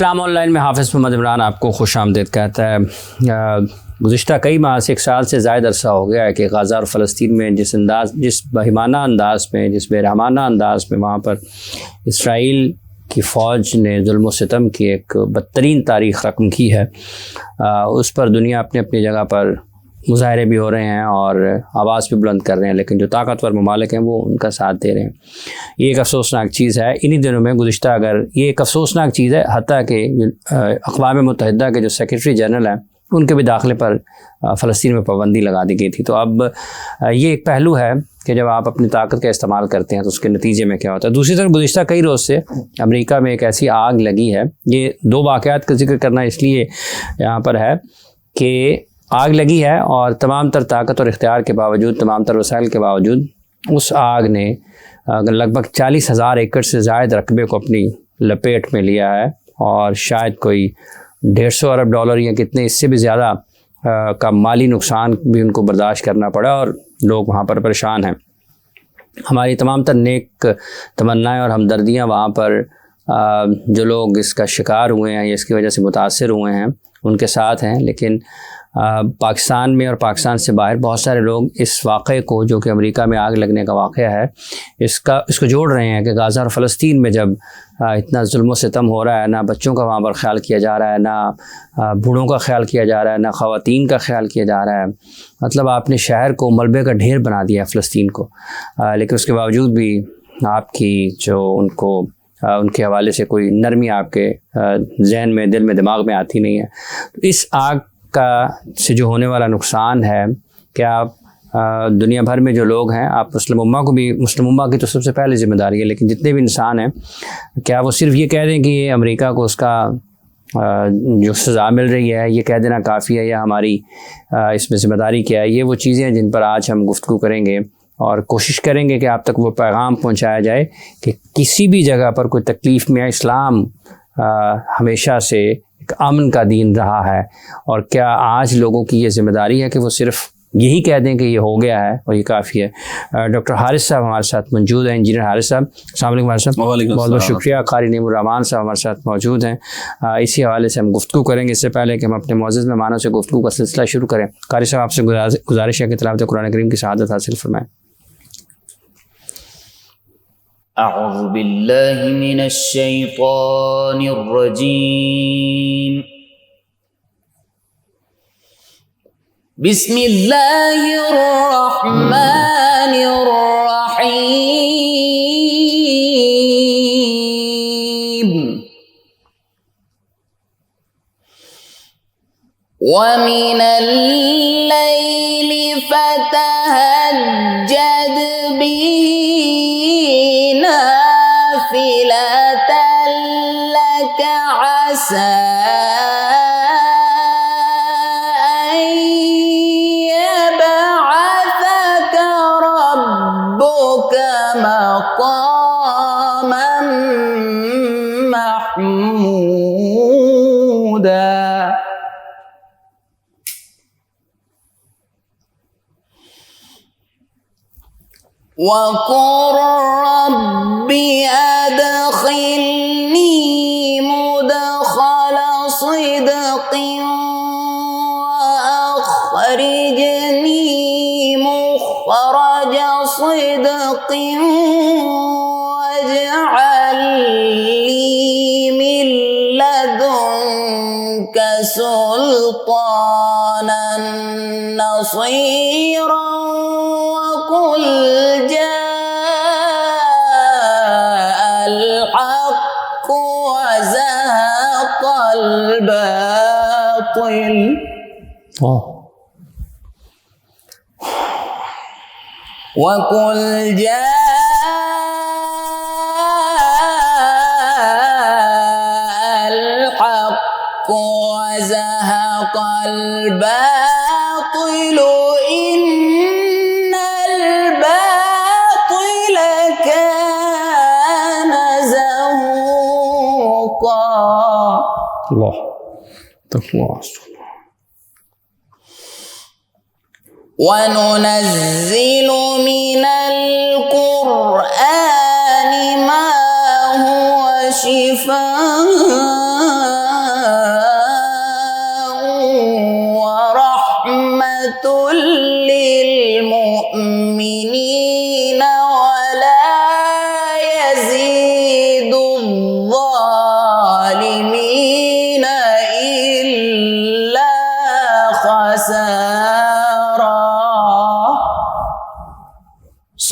इस्लाम online में हाफ़िज़ मोहम्मद इमरान आपको खुश आमदीद कहता है। गुज़िश्ता कई माह से, 1 साल से ज़ायद अरसा हो गया है कि गाज़ा और फ़लस्तीन में जिस बहिमाना अंदाज़ में, जिस बेरहमाना अंदाज़ में वहाँ पर इसराइल की फ़ौज ने जुल्म व सितम की एक बदतरीन तारीख़ रक़म की है, उस पर दुनिया अपनी अपनी जगह पर मुज़ाहरे भी हो रहे हैं और आवाज़ भी बुलंद कर रहे हैं, लेकिन जो ताकतवर ममालिक हैं वो उनका साथ दे रहे हैं। ये एक अफसोसनाक चीज़ है। इन्हीं दिनों में गुज़िश्ता अगर ये एक अफसोसनाक चीज़ है, हत्ता कि अक़वाम मुत्तहिदा के जो सेक्रेटरी जनरल हैं उनके भी दाखिले पर फ़लस्तीन में पाबंदी लगा दी गई थी। तो अब ये एक पहलू है कि जब आप अपनी ताकत का इस्तेमाल करते हैं तो उसके नतीजे में क्या होता है। दूसरी तरफ गुज़िश्ता कई रोज़ से अमेरिका में एक ऐसी आग लगी है, ये 2 वाक़यात का जिक्र करना इसलिए यहाँ पर है कि आग लगी है और तमाम तर ताकत और इख्तियार के बावजूद, तमाम तर वसाइल के बावजूद उस आग ने लगभग 40,000 एकड़ से ज़ायद रकबे को अपनी लपेट में लिया है और शायद कोई 150 अरब डॉलर या कितने इससे भी ज़्यादा का माली नुकसान भी उनको बर्दाश्त करना पड़ा और लोग वहाँ पर परेशान हैं। हमारी तमाम तर नेक तमन्नाएँ और हमदर्दियाँ वहाँ पर जो लोग इसका शिकार हुए हैं या इसकी वजह से मुतासर हुए हैं उनके साथ हैं, लेकिन पाकिस्तान में और पाकिस्तान से बाहर बहुत सारे लोग इस वाक़े को, जो कि अमेरिका में आग लगने का वाक़या है, इसको जोड़ रहे हैं कि गाज़ा और फ़लस्तीन में जब इतना जुल्म सितम हो रहा है, ना बच्चों का वहाँ पर ख्याल किया जा रहा है, ना बूढ़ों का ख्याल किया जा रहा है, ना ख़वातीन का ख्याल किया जा रहा है। मतलब आपने शहर को मलबे का ढेर बना दिया फ़लस्तीन को, लेकिन उसके बावजूद भी आपकी जो उनके हवाले से कोई नरमी आपके जहन में, दिल में, दिमाग में आती नहीं है। तो इस आग का से जो होने वाला नुकसान है, क्या आप दुनिया भर में जो लोग हैं, आप मुस्लिम उम्मा की तो सबसे पहले ज़िम्मेदारी है, लेकिन जितने भी इंसान हैं, क्या वो सिर्फ़ ये कह दें कि ये अमेरिका को उसका जो सज़ा मिल रही है ये कह देना काफ़ी है, या हमारी इसमें ज़िम्मेदारी क्या है? ये वो चीज़ें हैं जिन पर आज हम गुफ्तगू करेंगे और कोशिश करेंगे कि आप तक वो पैगाम पहुंचाया जाए कि किसी भी जगह पर कोई तकलीफ़ में इस्लाम हमेशा से एक अमन का दीन रहा है, और क्या आज लोगों की ये ज़िम्मेदारी है कि वो सिर्फ़ यही कह दें कि ये हो गया है और ये काफ़ी है। डॉक्टर हारिस साहब हमारे साथ मौजूद हैं, इंजीनियर हारिस साहब। अस्सलाम वालेकुम हारिस साहब। बहुत बहुत शुक्रिया। कारी नीमुर रहमान साहब हमारे साथ मौजूद हैं। इसी हवाले से हम गुफ्तगू करेंगे। इससे पहले कि हम अपने मौजूद मेहमानों से गुफ्तगू का सिलसिला शुरू करें, कारी साहब आपसे गुजारिश है कि तिलावत कुरान करीम की शहादत हासिल फरमाएँ। अऊज़ु बिल्लाहि मिनश शैतानिर रजीम। बिस्मिल्लाहिर रहमानिर रहीम। व मिनल लैलि फतहज्जद बिही नाफ़िलतन लक असा मक़ामन महमूदा। वक़ुल रब्बि अदख़िलनी मुदख़ल सिद्क़िन वअख़रिजनी मुख़रज सिद्क़िन वजअल ली मिन लदुनक सुल्तानन नसीरा। वक़ुल जाअल हक़्क़ु वज़हक़ल बातिल। वक़ुल जाअल हक़्क़ु वज़हक़ल बातिल इन्नल बातिल कान ज़हूक़ा। अल्लाह तक़वा। वनुनज़्ज़िलु मिनल क़ुरआनि मा हुवा शिफ़ाअ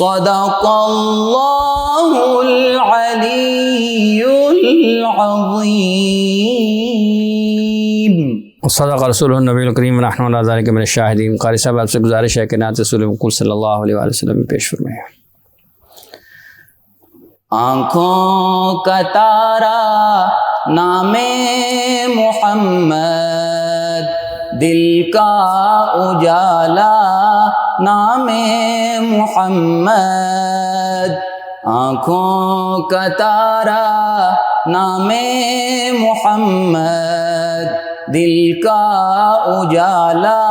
सदक़ल्लाहुल अलीयुल अज़ीम। सदक़ रसूलुहुन नबीयुल करीम व नहनु अला ज़ालिका मिनश शाहिदीन। क़ारी साहब आपसे गुजारिश है कि नात रसूल मक़बूल सल्लल्लाहु अलैहि वसल्लम में पेश फरमाएं। आँखों का तारा नामे मोहम्मद, दिल का उजाला नामे मोहम्मद। आँखों का तारा नामे मोहम्मद, दिल का उजाला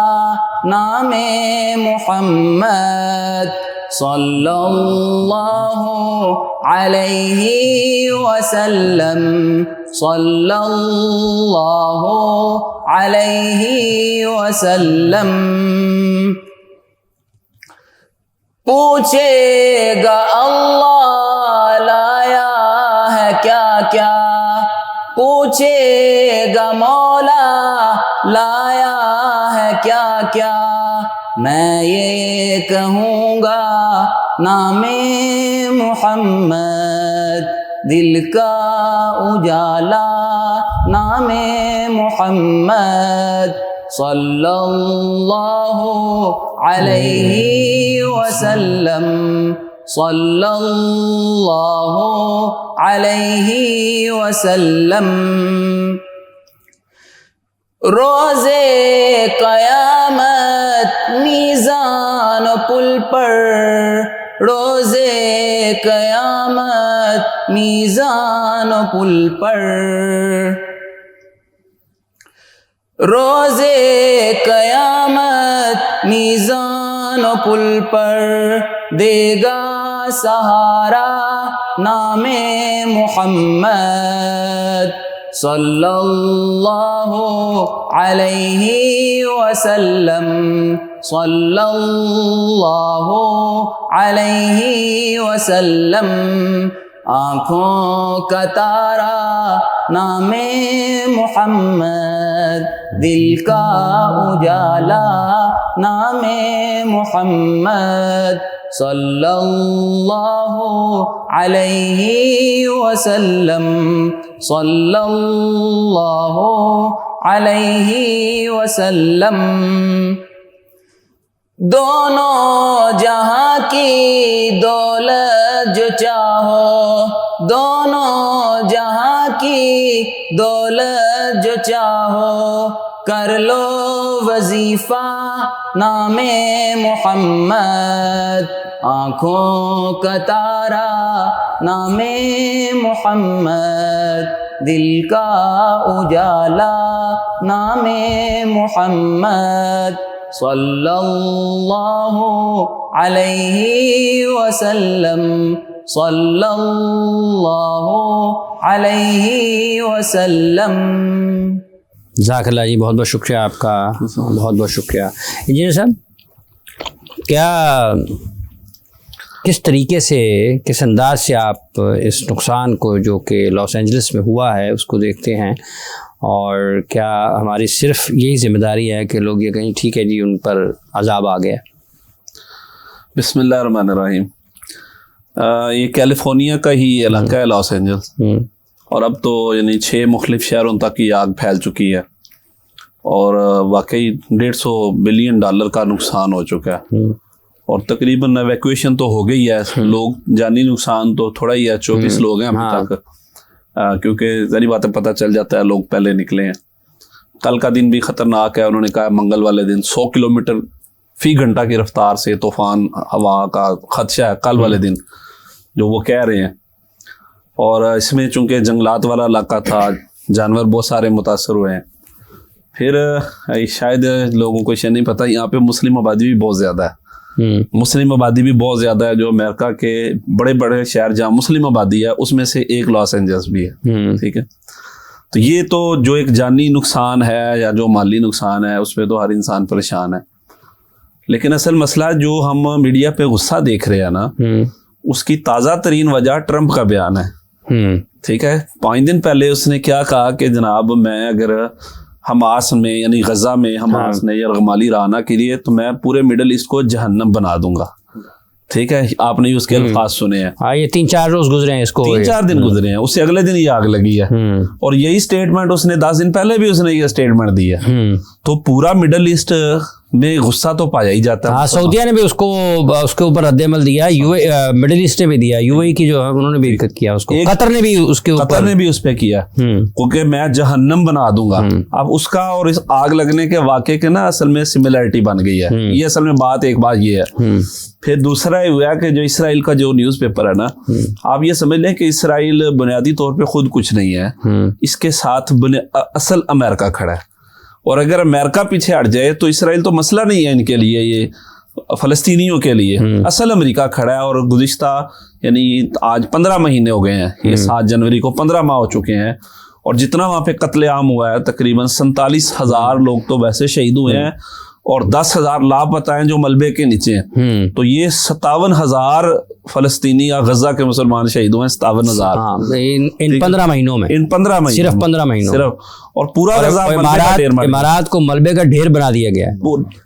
नामे मोहम्मद। सल्लल्लाहु अलैहि वसल्लम, सल्लल्लाहु अलैहि वसल्लम। पूछेगा अल्लाह लाया है क्या क्या, पूछेगा मौला लाया है क्या क्या। मैं ये कहूँगा नामे मोहम्मद, दिल का उजाला नामे मोहम्मद। सल्लल्लाहु अलैहि वसल्लम, सल्लल्लाहु अलैहि वसल्लम। रोज़े क़यामत मीज़ान पुल पर, रोज़े क़यामत मीज़ान पुल पर। रोज़े क़यामत मीज़ान पुल पर, देगा सहारा नामे मोहम्मद। सल्लल्लाहु अलैहि वसल्लम, सल्लल्लाहु अलैहि वसल्लम। आँखों का तारा नामे मोहम्मद, दिल का उजाला नामे मोहम्मद। सल्लल्लाहु अलैहि वसल्लम, सल्लल्लाहु अलैहि वसल्लम। दोनों जहां की दौलत जो चाहो, दोनों जहां की दौलत जो चाहो, कर लो वजीफा नामे मोहम्मद। आँखों का तारा नामे मोहम्मद, दिल का उजाला नामे मोहम्मद। सल्लल्लाहु अलैहि वसल्लम, सल्लल्लाहु अलैहि वसल्लम। ज़ाकल्लाह जी, बहुत बहुत शुक्रिया आपका, बहुत बहुत शुक्रिया। इंजीनियर साहब, क्या किस तरीके से, किस अंदाज से आप इस नुकसान को जो कि लॉस एंजलिस में हुआ है उसको देखते हैं, और क्या हमारी सिर्फ यही ज़िम्मेदारी है कि लोग ये कहें ठीक है जी उन पर अजाब आ गया? बिस्मिल्लाहिर्रहमानिर्रहीम। ये कैलिफोर्निया का ही इलाका है लॉस एंजल्स, और अब तो यानी 6 मुख्तलिफ शहरों तक की आग फैल चुकी है और वाकई $150 बिलियन का नुकसान हो चुका है। और तकरीबन एवैक्यूएशन तो हो गई है, लोग जानी नुकसान तो थोड़ा ही है, 24 लोग हैं अभी तक, क्योंकि ज़ाहिर बात है पता चल जाता है लोग पहले निकले हैं। कल का दिन भी ख़तरनाक है, उन्होंने कहा मंगल वाले दिन 100 किलोमीटर फ़ी घंटा की रफ्तार से तूफ़ान हवा का खदशा है कल वाले दिन, जो वो कह रहे हैं। और इसमें चूँकि जंगलात वाला इलाका था, जानवर बहुत सारे मुतासर हुए हैं। फिर शायद लोगों को शायद नहीं पता, यहाँ पे मुस्लिम आबादी भी बहुत ज़्यादा है। मुस्लिम आबादी भी बहुत ज़्यादा है, जो अमेरिका के बड़े बड़े शहर जहाँ मुस्लिम आबादी है उसमें से एक लॉस एंजल्स भी है। ठीक है, तो ये तो जो एक जानी नुकसान है या जो माली नुकसान है उस पर तो हर इंसान परेशान है। लेकिन असल मसला जो हम मीडिया पे गुस्सा देख रहे हैं ना, उसकी ताज़ा तरीन वजह ट्रंप का बयान है। ठीक है, 5 दिन पहले उसने क्या कहा कि जनाब मैं अगर हमास में यानी गजा में हमास ने यरगमाली राना के लिए, तो मैं पूरे मिडल ईस्ट को जहन्नम बना दूंगा। ठीक है, आपने उसके अल्फाज सुने हैं। हाँ, ये 3-4 रोज गुजरे हैं इसको, 3-4 दिन गुजरे हैं, उससे अगले दिन ये आग लगी है। और यही स्टेटमेंट उसने 10 दिन पहले भी उसने ये स्टेटमेंट दी है। तो पूरा मिडल ईस्ट में गुस्सा तो पाया ही जाता है। हाँ, सऊदीया ने भी उसके ऊपर रद्द-ए-अमल दिया, मिडिल ईस्ट ने भी दिया, यूएई की जो है उन्होंने भी किया उसको, कतर ने भी उसके ऊपर, कतर ने भी उस पे किया, क्योंकि मैं जहन्नम बना दूंगा। अब उसका और इस आग लगने के वाक़े के ना असल में सिमिलरिटी बन गई है। ये असल में एक बात ये है। फिर दूसरा ये हुआ कि जो इसराइल का जो न्यूज़पेपर है ना, आप ये समझ लें कि इसराइल बुनियादी तौर पे खुद कुछ नहीं है, इसके साथ असल अमेरिका खड़ा है। और अगर अमेरिका पीछे हट जाए तो इसराइल तो मसला नहीं है इनके लिए, ये फ़लस्तीनियों के लिए असल अमेरिका खड़ा है। और गुज़िश्ता यानी आज 15 महीने हो गए हैं, ये 7 जनवरी को 15 माह हो चुके हैं। और जितना वहाँ पे कत्लेआम हुआ है, तकरीबन 47,000 लोग तो वैसे शहीद हुए हैं और 10,000 लापता हैं जो मलबे के नीचे हैं। तो ये 57,000 फ़लस्तीनी या गजा के मुसलमान शहीद हुए हैं, 57,000 इन 15 महीनों में, इन 15 महीनों, सिर्फ 15 महीनों सिर्फ। और पूरा गजा इमारात को मलबे का ढेर बना दिया गया है।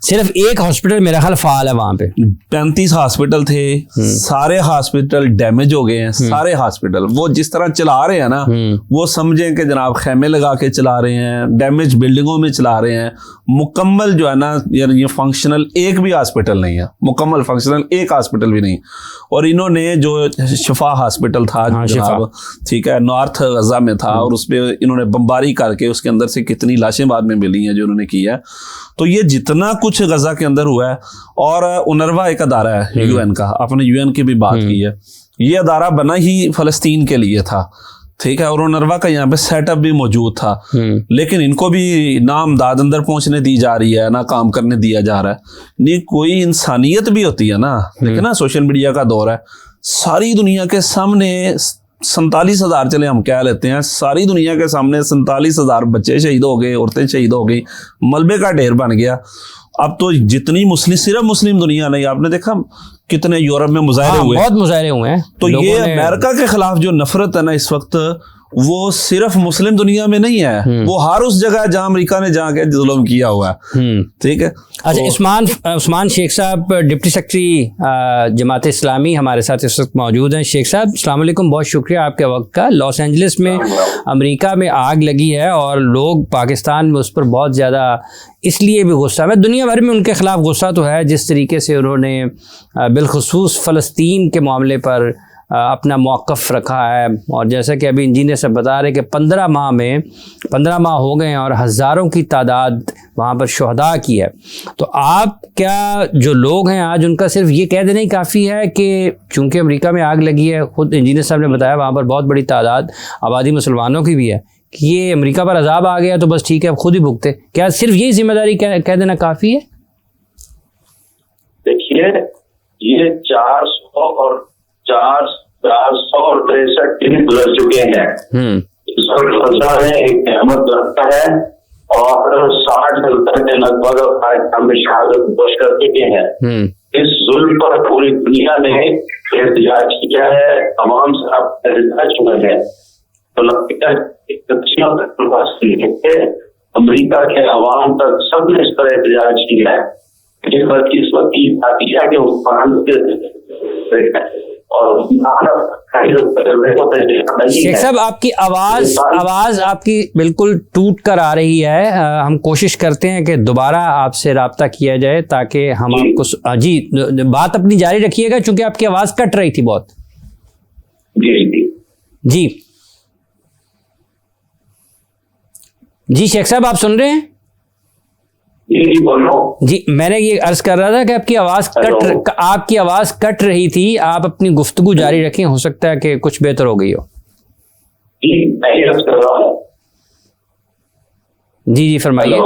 सिर्फ एक हॉस्पिटल मेरा ख्याल फाल है वहां पे, 35 हॉस्पिटल थे, सारे हॉस्पिटल डैमेज हो गए हैं। सारे हॉस्पिटल वो जिस तरह चला रहे हैं ना, वो समझें कि जनाब खेमे लगा के चला रहे हैं, डैमेज बिल्डिंगों में चला रहे हैं। मुकम्मल जो है ना यार, ये फंक्शनल एक भी हॉस्पिटल नहीं है, मुकम्मल फंक्शनल एक हॉस्पिटल भी नहीं। और इन्होंने जो शिफा हॉस्पिटल था, जनाब, ठीक है, नॉर्थ गजा में था, और उस पर इन्होंने बमबारी करके उसके अंदर से कितनी लाशें बाद में मिली हैं जो उन्होंने किया। तो ये जितना कुछ गजा के अंदर हुआ है। और उनरवा एक अदारा है यूएन का, आपने यूएन की भी बात की है, ये अदारा बना ही फ़लस्तीन के लिए था, ठीक है। और उनरवा का यहाँ पे सेटअप भी मौजूद था, लेकिन इनको भी ना इमदाद अंदर पहुंचने दी जा रही है, ना काम करने दिया जा रहा है। नहीं, कोई इंसानियत भी होती है ना। देखिए ना, सोशल मीडिया का दौर है, सारी दुनिया के सामने 47,000, चले हम क्या लेते हैं, सारी दुनिया के सामने 47,000 बच्चे शहीद हो गए, औरतें शहीद हो गई, मलबे का ढेर बन गया। अब तो जितनी मुस्लिम, सिर्फ मुस्लिम दुनिया नहीं, आपने देखा कितने यूरोप में मुजाहरे हुए, बहुत मुजाहरे हुए हैं। तो ये अमेरिका के खिलाफ जो नफरत है ना इस वक्त, वो सिर्फ मुस्लिम दुनिया में नहीं है, वो हर उस जगह जहां अमेरिका ने जाके जुल्म किया हुआ है, ठीक है। अच्छा, उस्मान शेख साहब, डिप्टी सेक्रेटरी जमात इस्लामी, हमारे साथ इस वक्त मौजूद हैं। शेख साहब, अस्सलाम वालेकुम, बहुत शुक्रिया आपके वक्त का। लॉस एंजलिस में अमेरिका में आग लगी है और लोग पाकिस्तान में उस पर बहुत ज़्यादा इसलिए भी गुस्सा है, दुनिया भर में उनके खिलाफ गुस्सा तो है, जिस तरीके से उन्होंने बिलखुसूस फ़लस्तीन के मामले पर अपना मौक़िफ़ रखा है। और जैसा कि अभी इंजीनियर सब बता रहे कि 15 माह हो गए हैं और हज़ारों की तादाद वहाँ पर शुहदा की है। तो आप क्या, जो लोग हैं आज, उनका सिर्फ ये कह देना ही काफ़ी है कि चूँकि अमेरिका में आग लगी है, ख़ुद इंजीनियर साहब ने बताया वहाँ पर बहुत बड़ी तादाद आबादी मुसलमानों की भी है, कि ये अमेरिका पर अजाब आ गया तो बस ठीक है, अब खुद ही भुगते, क्या सिर्फ यही जिम्मेदारी कह देना काफ़ी है? देखिए, ये 400 और 463 दिन गुजर चुके हैं। इस पर फंसा है, एक कहमत रखता है, और 60 दिन के लगभग हम शहादत पेश कर चुके हैं। इस जुल्म पर पूरी दुनिया ने एहतजाज किया है, तमाम से एहतजाज हुए हैं। तो लगता है अमरीका के अवाम तक सबने इस पर एहतजाज किया है। इस वक्त की आती है कि शेख साहब, आपकी आवाज़ आपकी बिल्कुल टूट कर आ रही है। हम कोशिश करते हैं कि दोबारा आपसे रब्ता किया जाए ताकि हम आपको, जी बात अपनी जारी रखिएगा, क्योंकि आपकी आवाज़ कट रही थी बहुत। जी जी शेख साहब, आप सुन रहे हैं? जी, मैंने ये अर्ज कर रहा था कि आपकी आवाज़ कट रही थी। आप अपनी गुफ्तगू जारी रखें, हो सकता है कि कुछ बेहतर हो गई हो। जी फरमाइए।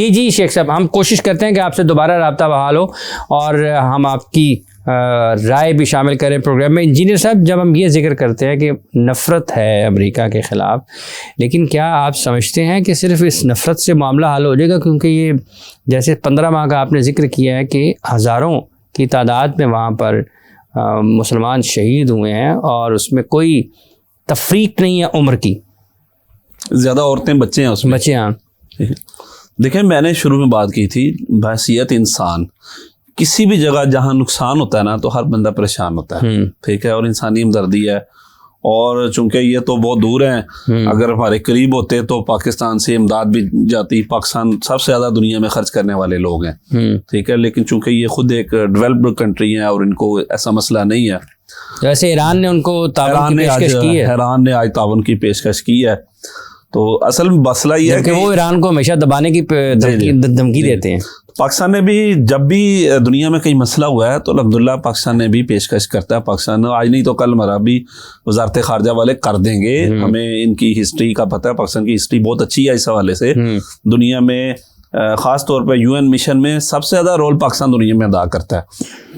जी शेख साहब, हम कोशिश करते हैं कि आपसे दोबारा रब्ता बहाल हो और हम आपकी राय भी शामिल करें प्रोग्राम में। इंजीनियर साहब, जब हम ये जिक्र करते हैं कि नफ़रत है अमेरिका के ख़िलाफ़, लेकिन क्या आप समझते हैं कि सिर्फ इस नफ़रत से मामला हल हो जाएगा? क्योंकि ये जैसे 15 माह का आपने जिक्र किया है कि हज़ारों की तादाद में वहाँ पर मुसलमान शहीद हुए हैं और उसमें कोई तफरीक नहीं है उम्र की, ज़्यादा औरतें बच्चे हैं उसमें, बच्चे हैं। देखें, मैंने शुरू में बात की थी, बहसियत इंसान किसी भी जगह जहाँ नुकसान होता है ना तो हर बंदा परेशान होता है, ठीक है, और इंसानी हमदर्दी है। और चूंकि ये तो बहुत दूर हैं, अगर हमारे करीब होते तो पाकिस्तान से इमदाद भी जाती। पाकिस्तान सबसे ज़्यादा दुनिया में खर्च करने वाले लोग हैं, ठीक है, लेकिन चूंकि ये खुद एक डेवलप्ड कंट्री है और इनको ऐसा मसला नहीं है। वैसे ईरान ने उनको तावन की पेशकश की है, ईरान ने आज तावन की पेशकश की है। तो असल मसला ये है कि वो ईरान को हमेशा दबाने की धमकी देते हैं। पाकिस्तान ने भी जब भी दुनिया में कहीं मसला हुआ है तो अल्हम्दुलिल्लाह पाकिस्तान ने भी पेशकश करता है। पाकिस्तान आज नहीं तो कल हमारा भी वजारत खारजा वाले कर देंगे। हमें इनकी हिस्ट्री का पता है, पाकिस्तान की हिस्ट्री बहुत अच्छी है इस हवाले से। दुनिया में ख़ास तौर पे यूएन मिशन में सबसे ज़्यादा रोल पाकिस्तान दुनिया में अदा करता है।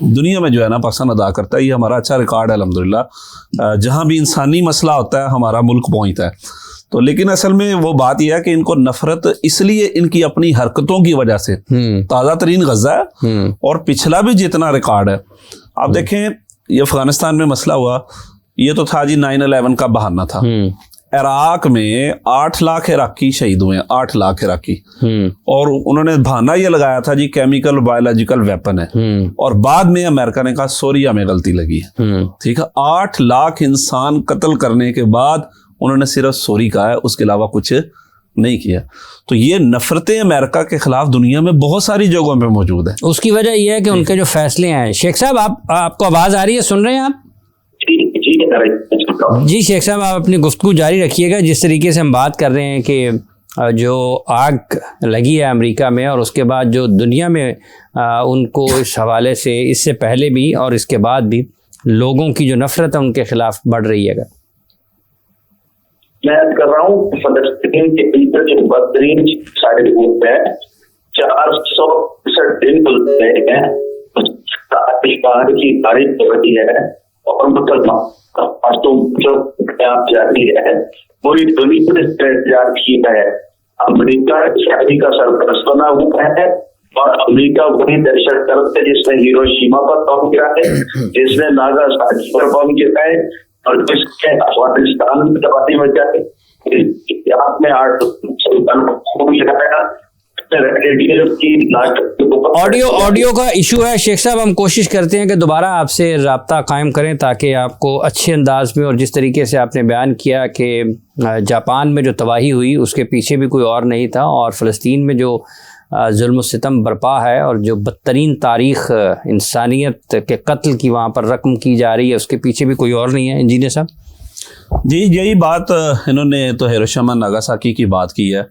दुनिया में जो है ना पाकिस्तान अदा करता है, ये हमारा अच्छा रिकॉर्ड है अल्हम्दुलिल्लाह। जहाँ भी इंसानी मसला होता है हमारा मुल्क पहुँचता है। तो लेकिन असल में वो बात यह है कि इनको नफरत इसलिए इनकी अपनी हरकतों की वजह से। ताज़ा तरीन गज़ा है और पिछला भी जितना रिकॉर्ड है। आप देखें ये अफगानिस्तान में मसला हुआ, ये तो था जी 9/11 का बहाना था। इराक में 8 लाख इराकी शहीद हुए हैं, 8 लाख इराकी, और उन्होंने बहाना ये लगाया था जी केमिकल बायोलॉजिकल वेपन है। और बाद में अमेरिका ने कहा सोरिया में गलती लगी है, ठीक है। 8 लाख इंसान कत्ल करने के बाद उन्होंने सिर्फ सॉरी कहा है, उसके अलावा कुछ नहीं किया। तो ये नफरतें अमेरिका के खिलाफ दुनिया में बहुत सारी जगहों पे मौजूद है। उसकी वजह यह है कि उनके जो फैसले हैं। शेख साहब आपको आवाज़ आ रही है, सुन रहे हैं आप? जी शेख साहब, आप अपनी गुफ्तगू जारी रखिएगा। जिस तरीके से हम बात कर रहे हैं कि जो आग लगी है अमेरिका में और उसके बाद जो दुनिया में उनको इस हवाले से इससे पहले भी और इसके बाद भी लोगों की जो नफरत है उनके खिलाफ बढ़ रही है। मैं कर रहा हूँ फलस्तीन के भीतर जो बदतरीन सारे ग्रुप है 465 दिन खुलते हैं, पाकिस्तान की तारीफ होती है और मुसलमान जो जाती है पूरी दुनिया में की है। अमेरिका शादी का सरपरस्त बना हुआ है और अमेरिका वही दहशत गर्द है जिसने हिरोशिमा पर बम गिरा है, जिसने नागासाकी पर बम गिरा है और जिसके अफगानिस्तान में तबाही मच जाती में 8 ऑडियो का इशू है। शेख साहब हम कोशिश करते हैं कि दोबारा आपसे राब्ता कायम करें ताकि आपको अच्छे अंदाज में, और जिस तरीके से आपने बयान किया कि जापान में जो तबाही हुई उसके पीछे भी कोई और नहीं था, और फ़लस्तीन में जो जुल्म सितम बरपा है और जो बदतरीन तारीख़ इंसानियत के कत्ल की वहाँ पर रकम की जा रही है उसके पीछे भी कोई और नहीं है। इंजीनियर साहब जी यही बात इन्होंने तो हिरोशिमा नागासाकी की बात की है।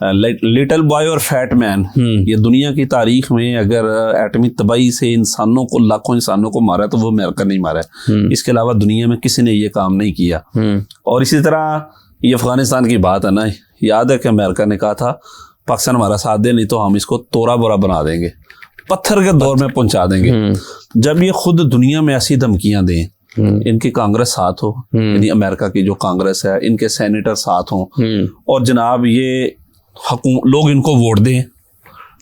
लिटिल बॉय और फैट मैन, ये दुनिया की तारीख में अगर एटमी तबाही से इंसानों को, लाखों इंसानों को मारा तो वो अमेरिका नहीं मारा है। इसके अलावा दुनिया में किसी ने ये काम नहीं किया। और इसी तरह ये अफगानिस्तान की बात है ना, याद है कि अमेरिका ने कहा था पाकिस्तान हमारा साथ दे नहीं तो हम इसको तोरा बोरा बना देंगे, पत्थर के दौर में पहुंचा देंगे। जब ये खुद दुनिया में ऐसी धमकियां दें, इनकी कांग्रेस साथ हो, यानी अमेरिका की जो कांग्रेस है इनके सेनेटर साथ हों, और जनाब ये लोग इनको वोट दें।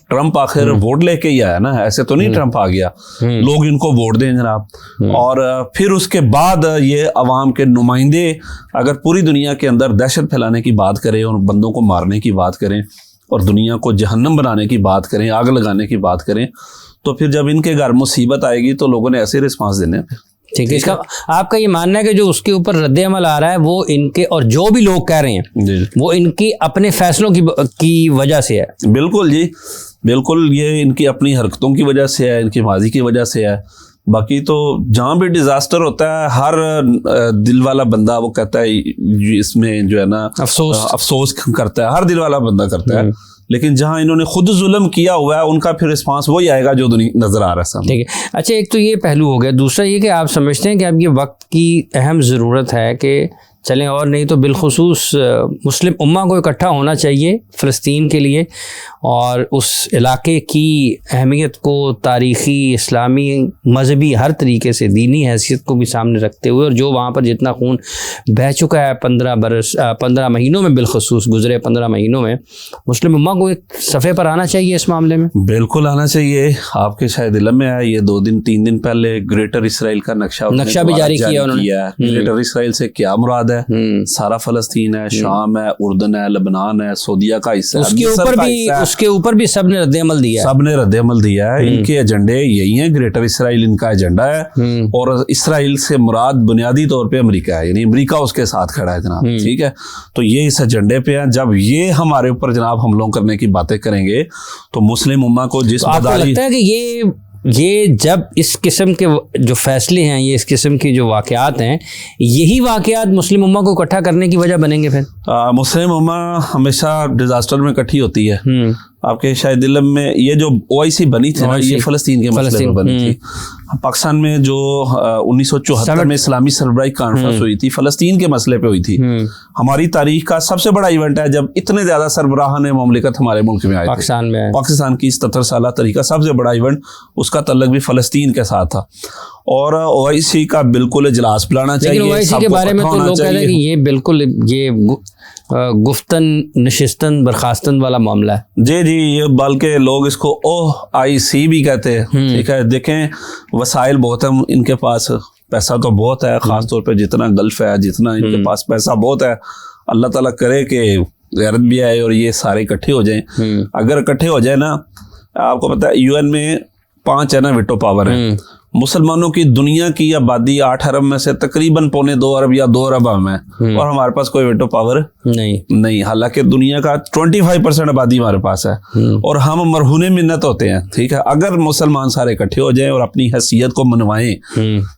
ट्रंप आखिर वोट लेके ही आया ना, ऐसे तो नहीं ट्रंप आ गया। लोग इनको वोट दें जनाब, और फिर उसके बाद ये अवाम के नुमाइंदे अगर पूरी दुनिया के अंदर दहशत फैलाने की बात करें और बंदों को मारने की बात करें और दुनिया को जहन्नम बनाने की बात करें, आग लगाने की बात करें, तो फिर जब इनके घर मुसीबत आएगी तो लोगों ने ऐसे रिस्पांस देने हैं। ठीक है, इसका आपका ये मानना है कि जो उसके ऊपर रद्द अमल आ रहा है वो इनके, और जो भी लोग कह रहे हैं वो इनकी अपने फैसलों की वजह से है? बिल्कुल जी, बिल्कुल, ये इनकी अपनी हरकतों की वजह से है, इनकी माजी की वजह से है। बाकी तो जहाँ भी डिजास्टर होता है हर दिल वाला बंदा वो कहता है इसमें जो है ना अफसोस करता है, हर दिल वाला बंदा करता है। लेकिन जहाँ इन्होंने खुद जुल्म किया हुआ है उनका फिर रिस्पांस वही आएगा जो नजर आ रहा है सामने। ठीक है, अच्छा एक तो ये पहलू हो गया। दूसरा ये कि आप समझते हैं कि अब ये वक्त की अहम ज़रूरत है कि चलें, और नहीं तो बिलखुसूस मुस्लिम उम्मा को इकट्ठा होना चाहिए फ़लस्तीन के लिए, और उस इलाके की अहमियत को तारीख़ी, इस्लामी, मजहबी, हर तरीके से दीनी हैसियत को भी सामने रखते हुए, और जो वहाँ पर जितना खून बह चुका है 15 महीनों में, बिलखुसूस गुज़रे 15 महीनों में, मुस्लिम उम्मा को एक सफ़े पर आना चाहिए इस मामले में। बिल्कुल आना चाहिए। आपके शायद इल्म में आया, ये 2-3 दिन पहले ग्रेटर इसराइल का नक्शा भी जारी किया उन्होंने। ग्रेटर इसराइल से क्या मुराद आज़ाद है, सारा फ़लस्तीन है, शाम है, उर्दन है, लबनान है, सऊदीया का हिस्सा है, उसके ऊपर भी सब ने रद्द-ए-अमल दिया है। सब ने रद्द-ए-अमल दिया है। इनके एजेंडे यही हैं, ग्रेटर इसराइल इनका एजेंडा है, और इसराइल से मुराद बुनियादी तौर पे अमेरिका है, यानी अमेरिका उसके साथ खड़ा है जनाब, ठीक है। तो ये इस एजेंडे पे हैं। जब ये हमारे ऊपर जनाब हमलों करने की बातें करेंगे तो मुस्लिम उम्मा को जिस आपको लगता है कि ये जब इस किस्म के जो फैसले हैं, ये इस किस्म की जो वाक़यात हैं, यही वाक़यात मुस्लिम उम्मा को इकट्ठा करने की वजह बनेंगे फिर? मुस्लिम उम्मा हमेशा डिजास्टर में इकट्ठी होती है। आपके शायद इल्म में ये जो OIC बनी थी ना, ये फ़लस्तीन के मसले पर बनी थी। पाकिस्तान में जो 1974 में इस्लामी सरबराही कॉन्फ्रेंस हुई थी, फ़लस्तीन के मसले पे हुई थी। हमारी तारीख का सबसे बड़ा इवेंट है जब इतने ज़्यादा सरबराहान ममलिकत हमारे मुल्क में आए थे। पाकिस्तान की 77 साल तारीख का सबसे बड़ा इवेंट, उसका तल्लुक भी फ़लस्तीन के साथ था। और OIC का बिल्कुल इजलास बुलाना चाहिए। OIC के बारे में तो लोग कहते हैं कि ये बिल्कुल ये गुफ्तन नशिस्तन बर्खास्तन वाला मामला है। जी जी, ये बल्कि लोग इसको OIC भी कहते हैं, ठीक है। देखें, वसाइल बहुत है इनके पास, पैसा तो बहुत है, ख़ास तौर पे जितना गल्फ़ है, जितना इनके पास पैसा बहुत है। अल्लाह ताला करे कि गैरत भी आए और ये सारे इकट्ठे हो जाएं। अगर इकट्ठे हो जाए ना, आपको पता है UN में 5 है ना वेटो पावर है। मुसलमानों की दुनिया की आबादी 8 अरब में से तकरीबन 2.25 अरब या 2 अरब है, और हमारे पास कोई वेटो पावर नहीं। हालांकि दुनिया का 25% आबादी हमारे पास है, और हम मरहूने मिन्नत होते हैं, ठीक है। अगर मुसलमान सारे इकट्ठे हो जाएं और अपनी हैसियत को मनवाएं,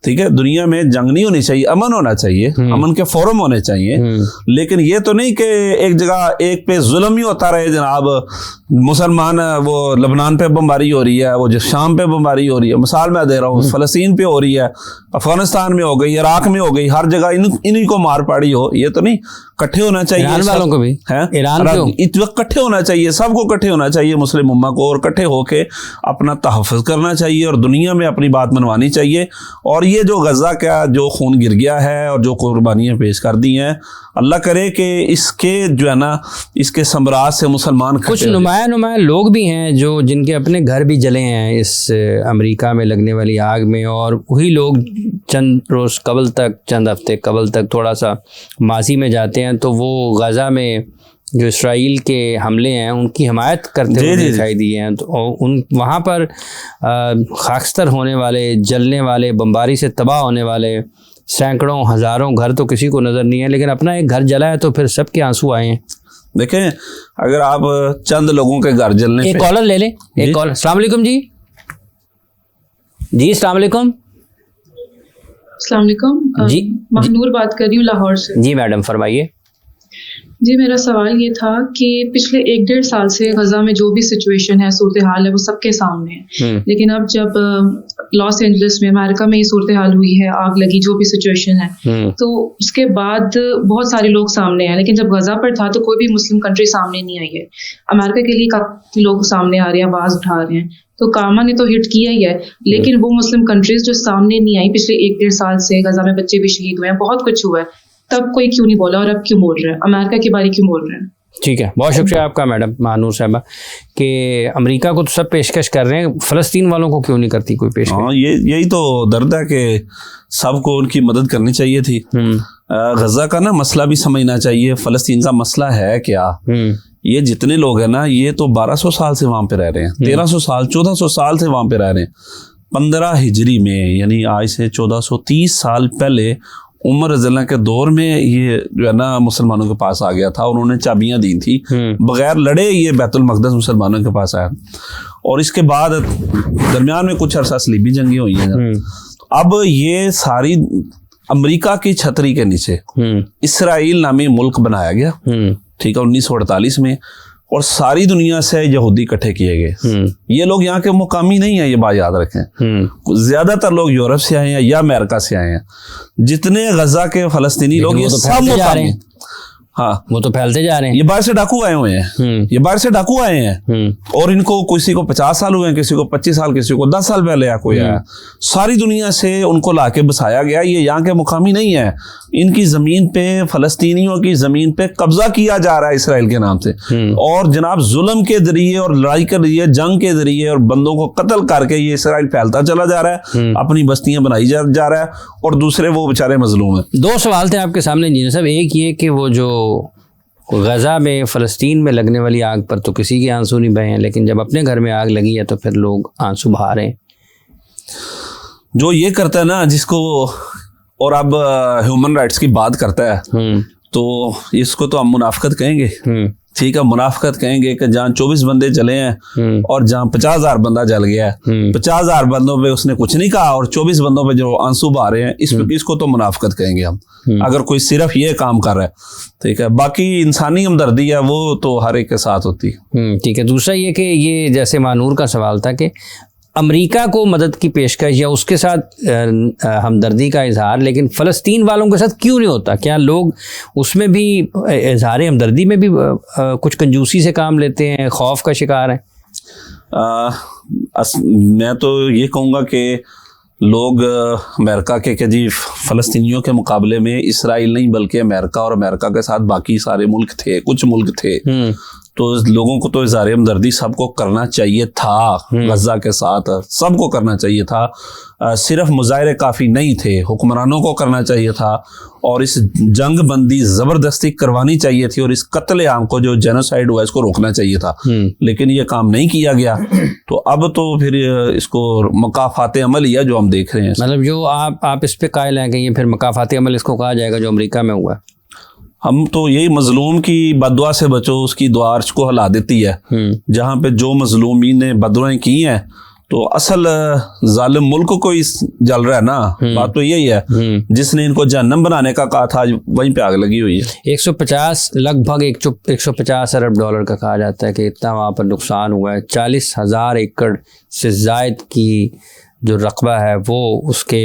ठीक है। दुनिया में जंग नहीं होनी चाहिए, अमन होना चाहिए, अमन के फोरम होने चाहिए। लेकिन ये तो नहीं कि एक जगह एक पे जुल्म ही होता रहे जनाब। मुसलमान वो लबनान पे बमबारी हो रही है, वो जो शाम पे बमबारी हो रही है, मिसाल मैं दे रहा हूँ, फ़लस्तीन पे हो रही है, अफगानिस्तान में हो गई, इराक में हो गई, हर जगह इन्हीं को मार पड़ी हो। ये तो नहीं, इकट्ठे होना चाहिए। ईरान वालों को भी है, ईरान इस वक्त इकट्ठे होना चाहिए, सबको इकट्ठे होना चाहिए मुस्लिम उम्मा को, और इकट्ठे होके अपना तहफ़्फ़ुज़ करना चाहिए और दुनिया में अपनी बात मनवानी चाहिए। और ये जो गज़ा का जो खून गिर गया है और जो कुर्बानियाँ पेश कर दी हैं, अल्लाह करे कि इसके जो है ना, इसके समराज से मुसलमान कुछ नुमाया लोग भी हैं जो जिनके अपने घर भी जले हैं इस अमेरिका में लगने वाली आग में, और वही लोग चंद रोज़ कबल तक, चंद हफ्ते कबल तक थोड़ा सा माजी में जाते हैं तो वो गज़ा में जो इसराइल के हमले हैं उनकी हिमायत करते हुए दिखाई दिए हैं। तो उन वहाँ पर खाकस्तर होने वाले, जलने वाले, बमबारी से तबाह होने वाले सैकड़ों हज़ारों घर तो किसी को नज़र नहीं है, लेकिन अपना एक घर जला है तो फिर सबके आंसू आए हैं। देखें, अगर आप चंद लोगों के घर जलने, एक कॉलर ले लें, एक कॉलर। अस्सलाम वालेकुम जी। अस्सलाम वालेकुम। अस्सलाम वालेकुम जी, महनूर बात कर रही हूँ लाहौर से। जी मैडम फरमाइए। जी, मेरा सवाल ये था कि पिछले 1-1.5 साल से गज़ा में जो भी सिचुएशन है, सूरत हाल है, वो सबके सामने है। लेकिन अब जब लॉस एंजलिस में, अमेरिका में ये सूरत हाल हुई है, आग लगी, जो भी सिचुएशन है, तो उसके बाद बहुत सारे लोग सामने हैं। लेकिन जब गज़ा पर था तो कोई भी मुस्लिम कंट्री सामने नहीं आई है। अमेरिका के लिए काफ़ी लोग सामने आ रहे हैं, आवाज़ उठा रहे हैं। तो कामा ने तो हिट किया ही है, लेकिन वो मुस्लिम कंट्रीज जो सामने नहीं आई पिछले 1-1.5 साल से, गज़ा में बच्चे भी शहीद हुए हैं, बहुत कुछ हुआ है, तब कोई क्यों नहीं बोला और अब क्यों बोल रहे हैं? अमेरिका के बारे क्यों बोल रहे हैं? ठीक है, बहुत शुक्रिया आपका मैडम महानूर साहबा कि अमेरिका को तो सब पेशकश कर रहे हैं, फ़लस्तीन वालों को क्यों नहीं करती कोई पेशकश? हाँ, यही तो दर्द है कि सबको उनकी मदद करनी चाहिए थी। गज़ा का ना मसला भी समझना चाहिए, फ़लस्तीन का मसला है क्या। ये जितने लोग हैं ना, ये तो 1200 साल से वहाँ पे रह रहे हैं, 1300 साल 1400 साल से वहाँ पे रह रहे हैं। 15 हिजरी में, यानी आज से 1430 साल पहले उमर रज़ियल्लाहु के दौर में ये जो है ना मुसलमानों के पास आ गया था, उन्होंने चाबियां दी थी, बगैर लड़े ये बैतुल मक़दस मुसलमानों के पास आया। और इसके बाद दरमियान में कुछ अरसा सलीबी जंगें हुई हैं। अब ये सारी अमेरिका की छतरी के नीचे इसराइल नामी मुल्क बनाया गया, ठीक है, 1948 में, और सारी दुनिया से यहूदी इकट्ठे किए गए। ये लोग यहाँ के मुकामी नहीं है, ये बात याद रखें। ज्यादातर लोग यूरोप से आए हैं या अमेरिका से आए हैं। जितने गजा के फलस्तीनी लोग ये सब मुकामी, हाँ, वो तो फैलते जा रहे हैं। ये बाहर से डाकू आए हुए हैं, ये बाहर से डाकू आए हैं और इनको किसी को 50 साल हुए हैं, किसी को 25 साल, किसी को 10 साल पहले कोई आया। सारी दुनिया से उनको लाके बसाया गया। ये यहाँ के मुकामी नहीं है, इनकी जमीन पे, फलस्तीनियों की जमीन पे कब्जा किया जा रहा है इसराइल के नाम से। और जनाब जुल्म के जरिए और लड़ाई के जरिए, जंग के जरिए और बंदों को कत्ल करके ये इसराइल फैलता चला जा रहा है, अपनी बस्तियां बनाई जा रहा है और दूसरे वो बेचारे मजलूम है। 2 सवाल थे आपके सामने इंजीनियर साहब। एक ये कि वो जो गज़ा में, फ़लस्तीन में लगने वाली आग पर तो किसी के आंसू नहीं बहे हैं, लेकिन जब अपने घर में आग लगी है तो फिर लोग आंसू बहा रहे हैं। जो ये करता है ना, जिसको, और अब ह्यूमन राइट्स की बात करता है, तो इसको तो हम मुनाफिकत कहेंगे। ठीक है, मुनाफिकत कहेंगे कि जहाँ 24 बंदे जले हैं और जहाँ 50,000 बंदा जल गया है, 50,000 बंदों पे उसने कुछ नहीं कहा और 24 बंदों पे जो आंसू बहा रहे हैं, इसको तो मुनाफिकत कहेंगे हम, अगर कोई सिर्फ ये काम कर रहा है। ठीक है, बाकी इंसानी हमदर्दी है वो तो हर एक के साथ होती है। ठीक है। दूसरा ये कि ये जैसे मानूर का सवाल था कि अमेरिका को मदद की पेशकश या उसके साथ हमदर्दी का इजहार, लेकिन फ़लस्तीन वालों के साथ क्यों नहीं होता? क्या लोग उसमें भी इजहार हमदर्दी में भी कुछ कंजूसी से काम लेते हैं, खौफ का शिकार हैं? मैं तो ये कहूँगा कि लोग अमेरिका के जी फ़लस्तीनियों के मुकाबले में इसराइल नहीं बल्कि अमेरिका और अमेरिका के साथ बाकी सारे मुल्क थे, कुछ मुल्क थे, तो लोगों को तो इज़हार हमदर्दी सबको करना चाहिए था। गज़ा के साथ सबको करना चाहिए था, सिर्फ मुजाहिरे काफ़ी नहीं थे, हुक्मरानों को करना चाहिए था और इस जंग बंदी ज़बरदस्ती करवानी चाहिए थी और इस कत्ले आम को जो जेनोसाइड हुआ इसको रोकना चाहिए था, लेकिन ये काम नहीं किया गया। तो अब तो फिर इसको मकाफ़ाते अमल ही है जो हम देख रहे हैं। मतलब जो आप इस पे कायल हैं कि ये फिर मकाफ़ाते अमल इसको कहा जाएगा जो अमेरिका में हुआ? हम तो यही, मजलूम की बददुआ से बचो, उसकी दुआ अर्श को हिला देती है। जहाँ पे जो मजलूमीन ने बददुआएं की हैं तो असल जालिम मुल्क को ही जल रहा है ना। बात तो यही है, जिसने इनको जहन्नम बनाने का कहा था वहीं पे आग लगी हुई है। 150 लगभग 150 अरब डॉलर का कहा जाता है कि इतना वहाँ पर नुकसान हुआ है। 40,000 एकड़ से ज़ायद की जो रकबा है वो उसके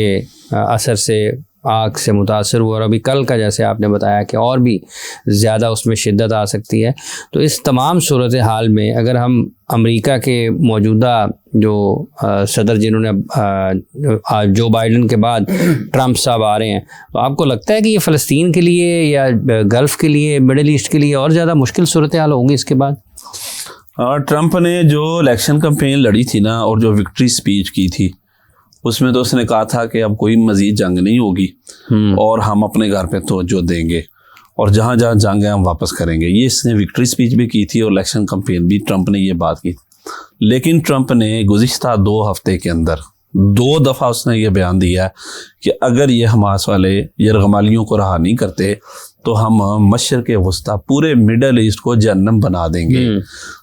असर से, आग से मुतासर हुआ और अभी कल का जैसे आपने बताया कि और भी ज़्यादा उसमें शिद्दत आ सकती है। तो इस तमाम सूरत हाल में अगर हम अमेरिका के मौजूदा जो सदर जिन्होंने जो बाइडन के बाद ट्रंप साहब आ रहे हैं, तो आपको लगता है कि ये फ़लस्तीन के लिए या गल्फ़ के लिए, मिडल ईस्ट के लिए और ज़्यादा मुश्किल सूरत हाल होगी इसके बाद? ट्रंप ने जो इलेक्शन कैंपेन लड़ी थी ना और जो विक्ट्री स्पीच की थी उसमें तो उसने कहा था कि अब कोई मजीद जंग नहीं होगी और हम अपने घर पे तवज्जो देंगे और जहाँ जहाँ जंग है हम वापस करेंगे। ये इसने विक्ट्री स्पीच भी की थी और इलेक्शन कैंपेन भी ट्रंप ने ये बात की। लेकिन ट्रंप ने गुज़िश्ता 2 हफ्ते के अंदर 2 दफ़ा उसने ये बयान दिया कि अगर ये हमास वाले यरगमालियों को रहा नहीं करते तो हम मशरिक़ वस्ता पूरे मिडल ईस्ट को जहन्नम बना देंगे।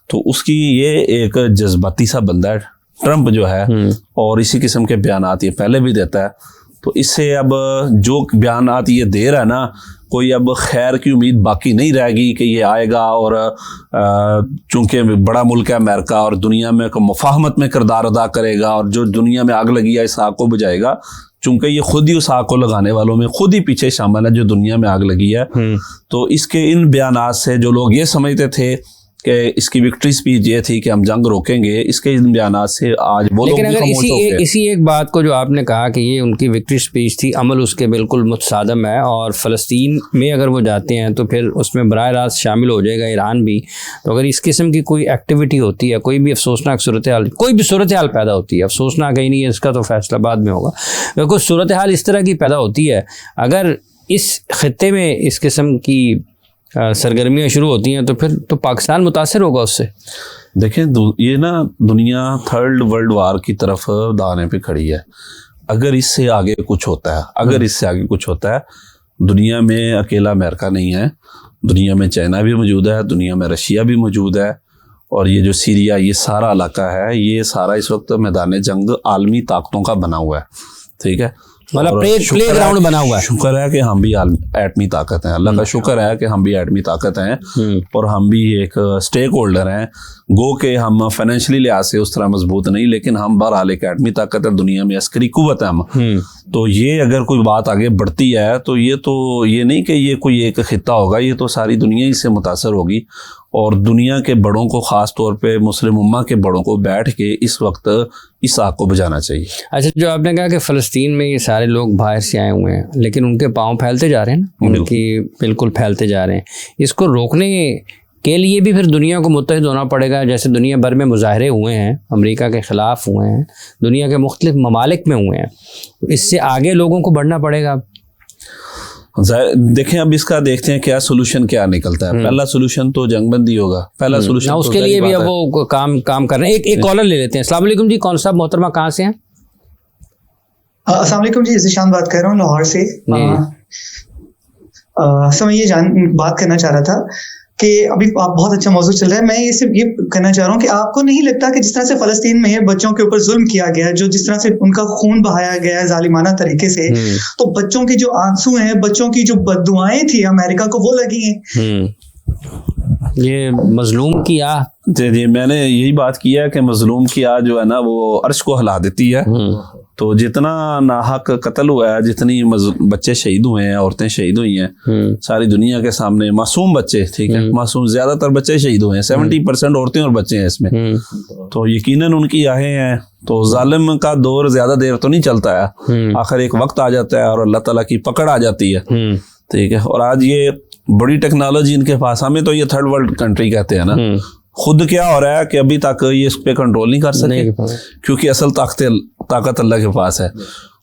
तो उसकी ये एक जज्बाती सा बंदा है ट्रंप जो है, और इसी किस्म के बयानात ये पहले भी देता है। तो इससे अब जो बयानात ये दे रहा है ना, कोई अब खैर की उम्मीद बाकी नहीं रहेगी कि ये आएगा और चूंकि बड़ा मुल्क है अमेरिका और दुनिया में मुफाहमत में किरदार अदा करेगा और जो दुनिया में आग लगी है इस आग को बुझाएगा, चूंकि ये खुद ही उस आग को लगाने वालों में खुद ही पीछे शामिल है जो दुनिया में आग लगी है। तो इसके इन बयानात से जो लोग ये समझते थे कि इसकी विक्ट्री स्पीच ये थी कि हम जंग रोकेंगे, इसके इन बयानात से आज वो लोग लेकिन अगर इसी एक बात को जो आपने कहा कि ये उनकी विक्ट्री स्पीच थी, अमल उसके बिल्कुल मुतसादम है और फ़लस्तीन में अगर वो जाते हैं तो फिर उसमें बराह रास्त शामिल हो जाएगा ईरान भी। तो अगर इस किस्म की कोई एक्टिविटी होती है, कोई भी अफसोसनाक सूरत हाल, कोई भी सूरत हाल पैदा होती है, अफसोसनाक ही नहीं है, इसका तो फैसला बाद में होगा, अगर कोई सूरत हाल इस तरह की पैदा होती है, अगर इस खित्ते में इस किस्म की सरगर्मियाँ शुरू होती हैं तो फिर तो पाकिस्तान मुतासर होगा उससे। देखें, ये ना दुनिया 3rd वर्ल्ड वार की तरफ दाने पे खड़ी है। अगर इससे आगे कुछ होता है, दुनिया में अकेला अमेरिका नहीं है, दुनिया में चाइना भी मौजूद है, दुनिया में रशिया भी मौजूद है और ये जो सीरिया, ये सारा इलाका है, ये सारा इस वक्त मैदान जंग आलमी ताकतों का बना हुआ है। ठीक है, मतलब प्ले ग्राउंड बना हुआ है। शुक्र है कि हम भी एटमी ताकत हैं, अल्लाह का शुक्र है कि हम भी एटमी ताकत हैं और हम भी एक स्टेक होल्डर हैं। गो के हम फाइनेंशियली लिहाज से उस तरह मजबूत नहीं, लेकिन हम बहरहाल एक एटमी ताकत है, दुनिया में अस्करी कुव्वत है हम। तो ये अगर कोई बात आगे बढ़ती है तो ये नहीं कि ये कोई एक खित्ता होगा, ये तो सारी दुनिया ही से मुतासर होगी। और दुनिया के बड़ों को, ख़ास तौर पे मुस्लिम उम्मा के बड़ों को बैठ के इस वक्त इस आग को बुझाना चाहिए। अच्छा, जो आपने कहा कि फ़लस्तीन में ये सारे लोग बाहर से आए हुए हैं, लेकिन उनके पाँव फैलते जा रहे हैं ना, उनकी बिल्कुल फैलते जा रहे हैं। इसको रोकने के लिए भी फिर दुनिया को मुत्तहिद होना पड़ेगा। जैसे दुनिया भर में मुजाहरे हुए हैं, अमेरिका के ख़िलाफ़ हुए हैं, दुनिया के मुख्तलिफ ममालिक में हुए हैं, इससे आगे लोगों को बढ़ना पड़ेगा। देखें अब इसका देखते हैं क्या सोल्यूशन क्या निकलता है। पहला सोल्यूशन तो जंगबंदी होगा, पहला सोल्यूशन तो उसके लिए भी अब वो काम कर रहे हैं। एक कॉलर ले लेते हैं। अस्सलाम वालेकुम जी, कौन साहब मोहतरमा, कहाँ से हैं? अस्सलाम वालेकुम जी, ज़ीशान बात कर रहा हूँ लाहौर से। सर मैं ये बात करना चाह रहा था कि अभी आप बहुत अच्छा मौजूद चल रहा है। मैं ये सिर्फ ये कहना चाह रहा हूँ कि आपको नहीं लगता कि जिस तरह से फ़लस्तीन में बच्चों के ऊपर जुल्म किया गया है, जो जिस तरह से उनका खून बहाया गया है जालिमाना तरीके से, तो बच्चों के जो आंसू हैं, बच्चों की जो बद्दुआएं थी अमेरिका को, वो लगी हैं। ये मजलूम की आह, जी मैंने यही बात किया कि मजलूम की आह जो है ना वो अर्श को हिला देती है। तो जितना नाहक कत्ल हुआ है, जितनी बच्चे शहीद हुए हैं, औरतें शहीद हुई हैं सारी दुनिया के सामने, मासूम बच्चे, ठीक है, मासूम ज्यादातर बच्चे शहीद हुए हैं, 70% औरतें और बच्चे हैं इसमें। तो यकीनन उनकी आहें हैं। तो जालिम का दौर ज्यादा देर तो नहीं चलता है, आखिर एक वक्त आ जाता है और अल्लाह ताला की पकड़ आ जाती है, ठीक है। और आज ये बड़ी टेक्नोलॉजी इनके पास, हमें तो ये थर्ड वर्ल्ड कंट्री कहते हैं ना, खुद क्या हो रहा है कि अभी तक ये इस पे कंट्रोल नहीं कर सके, क्योंकि असल ताकत अल्लाह के पास है।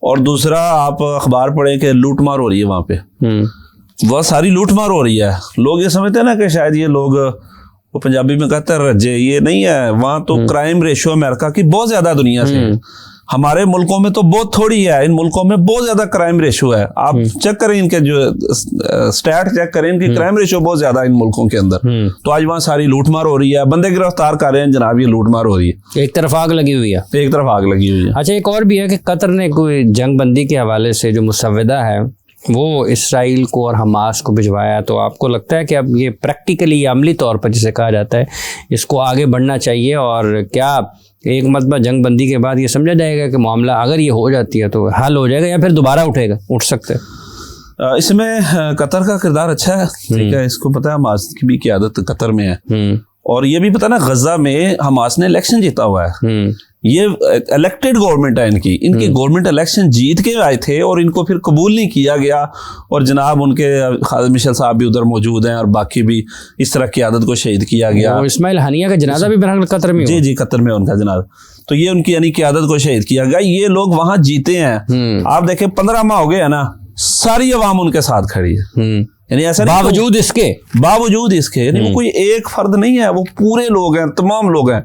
और दूसरा, आप अखबार पढ़ें कि लूट मार हो रही है वहाँ पे, वह सारी लूट मार हो रही है। लोग ये समझते हैं ना कि शायद ये लोग, वो पंजाबी में कहते हैं रज्जे, ये नहीं है। वहाँ तो क्राइम रेशियो अमेरिका की बहुत ज्यादा दुनिया से, हमारे मुल्कों में तो बहुत थोड़ी है, इन मुल्कों में बहुत ज्यादा क्राइम रेशियो है। आप चेक करें इनके जो स्टैट चेक करें, इनकी क्राइम रेशियो बहुत ज्यादा है इन मुल्कों के अंदर। तो आज वहाँ सारी लूटमार हो रही है, बंदे गिरफ्तार कर रहे हैं जनाब, ये लूटमार हो रही है। एक तरफ आग लगी हुई है, एक तरफ आग लगी हुई है। अच्छा, एक और भी है कि कतर ने कोई जंग बंदी के हवाले से जो मुसव्वदा है वो इसराइल को और हमास को भिजवाया। तो आपको लगता है कि अब ये प्रैक्टिकली, अमली तौर पर जिसे कहा जाता है, इसको आगे बढ़ना चाहिए? और क्या एक मरतबा जंग बंदी के बाद ये समझा जाएगा कि मामला अगर ये हो जाती है तो हल हो जाएगा, या फिर दोबारा उठ सकते हैं? इसमें कतर का किरदार अच्छा है, ठीक है। इसको पता है हमास की भी क़यादत कतर में है, और ये भी पता ना गजा में हमास ने इलेक्शन जीता हुआ है। ये इलेक्टेड गवर्नमेंट है इनकी गवर्नमेंट इलेक्शन जीत के आए थे और इनको फिर कबूल नहीं किया गया। और जनाब उनके खालिद मिशेल साहब भी उधर मौजूद हैं और बाकी भी इस तरह की आदत को शहीद किया गया। इस्माइल हनिया का जनाजा भी बहरहाल कतर में, जी कतर में उनका जनाजा। तो ये उनकी यानी की आदत को शहीद किया गया। ये लोग वहां जीते हैं। आप देखें 15 माह हो गए है ना, सारी अवाम उनके साथ खड़ी है। यानी ऐसा बावजूद इसके यानी वो कोई एक फर्द नहीं है, वो पूरे लोग हैं, तमाम लोग हैं।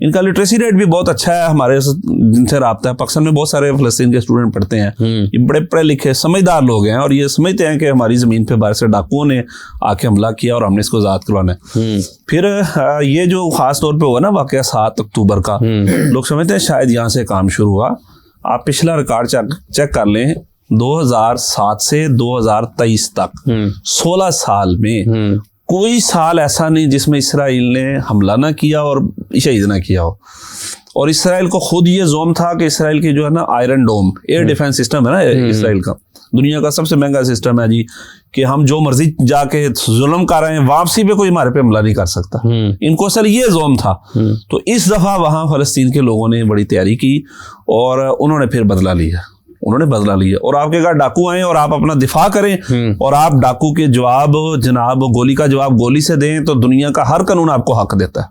इनका लिटरेसी रेट भी बहुत अच्छा है। हमारे जिनसे राब्ता है, पाकिस्तान में बहुत सारे फलस्तीन के स्टूडेंट पढ़ते हैं। ये बड़े पढ़े लिखे समझदार लोग हैं और ये समझते हैं कि हमारी जमीन पे बाहर से डाकुओं ने आके हमला किया और हमने इसको आजाद करवाना है। फिर ये जो खास तौर पर हुआ ना वाकया 7 अक्टूबर का, लोग समझते हैं शायद यहाँ से काम शुरू हुआ। आप पिछला रिकॉर्ड चेक कर लें, 2007 से 2023 तक 16 साल में कोई साल ऐसा नहीं जिसमें इसराइल ने हमला ना किया और शहीद ना किया हो। और इसराइल को खुद ये जोम था कि इसराइल की जो है ना आयरन डोम एयर डिफेंस सिस्टम है ना, इसराइल का दुनिया का सबसे महंगा सिस्टम है जी, कि हम जो मर्जी जाके जुल्म कर रहे हैं, वापसी पे कोई हमारे पे हमला नहीं कर सकता। इनको असल ये जोम था। तो इस दफा वहां फलस्तीन के लोगों ने बड़ी तैयारी की और उन्होंने फिर बदला लिया। और आपके घर डाकू आए और आप अपना दिफा करें और आप डाकू के जवाब जनाब गोली का जवाब गोली से दें तो दुनिया का हर कानून आपको हक देता है।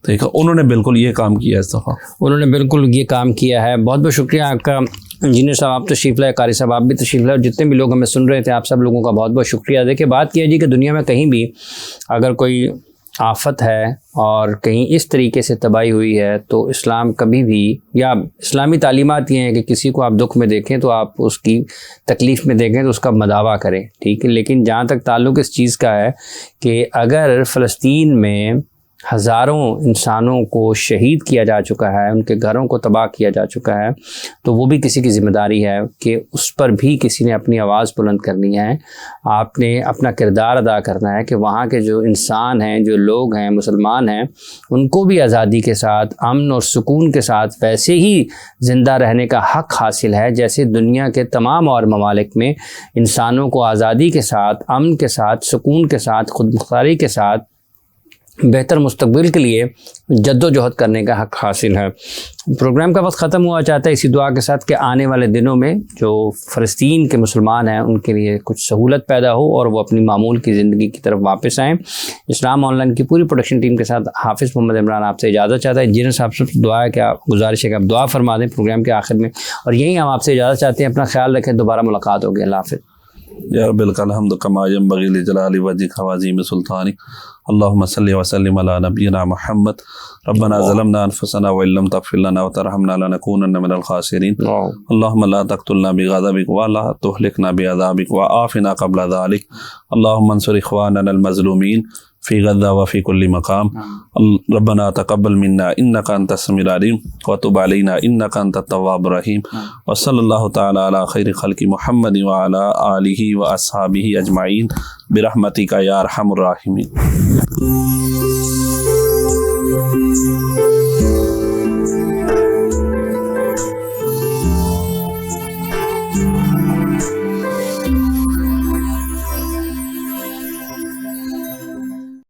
ठीक है, उन्होंने बिल्कुल ये काम किया इस दफ़ा। बहुत बहुत शुक्रिया आपका इंजीनियर साहब, आप तशरीफ़ लाए, कारी साहब आप भी तशरीफ़ लाए, और जितने भी लोग हमें सुन रहे थे आप सब लोगों का बहुत बहुत शुक्रिया। देखिए, बात किया जी कि दुनिया में कहीं भी अगर कोई आफत है और कहीं इस तरीके से तबाही हुई है तो इस्लाम कभी भी, या इस्लामी तालीमात ये हैं कि किसी को आप दुख में देखें तो आप उसकी तकलीफ़ में देखें तो उसका मदावा करें, ठीक है। लेकिन जहाँ तक ताल्लुक़ इस चीज़ का है कि अगर फ़लस्तीन में हज़ारों इंसानों को शहीद किया जा चुका है, उनके घरों को तबाह किया जा चुका है, तो वो भी किसी की ज़िम्मेदारी है कि उस पर भी किसी ने अपनी आवाज़ बुलंद करनी है। आपने अपना किरदार अदा करना है कि वहाँ के जो इंसान हैं, जो लोग हैं, मुसलमान हैं, उनको भी आज़ादी के साथ, अमन और सुकून के साथ वैसे ही ज़िंदा रहने का हक़ हासिल है जैसे दुनिया के तमाम और ममालिक में इंसानों को आज़ादी के साथ, अमन के साथ, सुकून के साथ, खुदमुख्तारी के साथ बेहतर मुस्तकबिल के लिए जद्दोजहद करने का हक़ हासिल है। प्रोग्राम का वक्त ख़त्म हुआ, चाहता है इसी दुआ के साथ कि आने वाले दिनों में जो फ़लस्तीन के मुसलमान हैं उनके लिए कुछ सहूलत पैदा हो और वो अपनी मामूल की ज़िंदगी की तरफ वापस आएँ। इस्लाम ऑनलाइन की पूरी प्रोडक्शन टीम के साथ हाफिज़ मोहम्मद इमरान आपसे इजाज़त चाहता है। जिन साहब से दुआ है कि आप, गुजारिश है कि आप दुआ फरमा दें प्रोग्राम के आखिर में, और यहीं हम आपसे इजाज़त चाहते हैं। अपना ख्याल रखें, दोबारा मुलाकात होगी। अल्लाह हाफ़िज़। या रब्बिल हम्द कमा यंबग़ी लिजलाली वजहिक व अज़ीम सुल्तानिक। अल्लाहुम्मा सल्लि व सल्लिम अला नबिय्यिना मुहम्मद। रब्बना ज़लमना अनफुसना व इल्लम तग़फ़िर लना व तरहमना लनकूनन्ना मिनल ख़ासिरीन। अल्लाहुम्मा ला तक़्तुलना बिग़ज़बिक व ला तुहलिकना बिअज़ाबिक व आफ़िना क़ब्ल ज़ालिक। अल्लाहुम्मा अंसुर इख़वानना अल-मज़लूमीन फ़ी गज़्ज़ा व फ़ी कुल्लि मक़ाम। रब्बना तक़ब्बल मिन्ना इन्नका अंतस समीउल अलीम व तुब अलैना इन्नका अंतत तव्वाबुर रहीम। व सल्लल्लाहु तआला अला खैरि ख़ल्क़ि मुहम्मद व अला आलिहि व अस्हाबिहि अजमाइन बिरहमतिका या अरहमुर राहिमीन।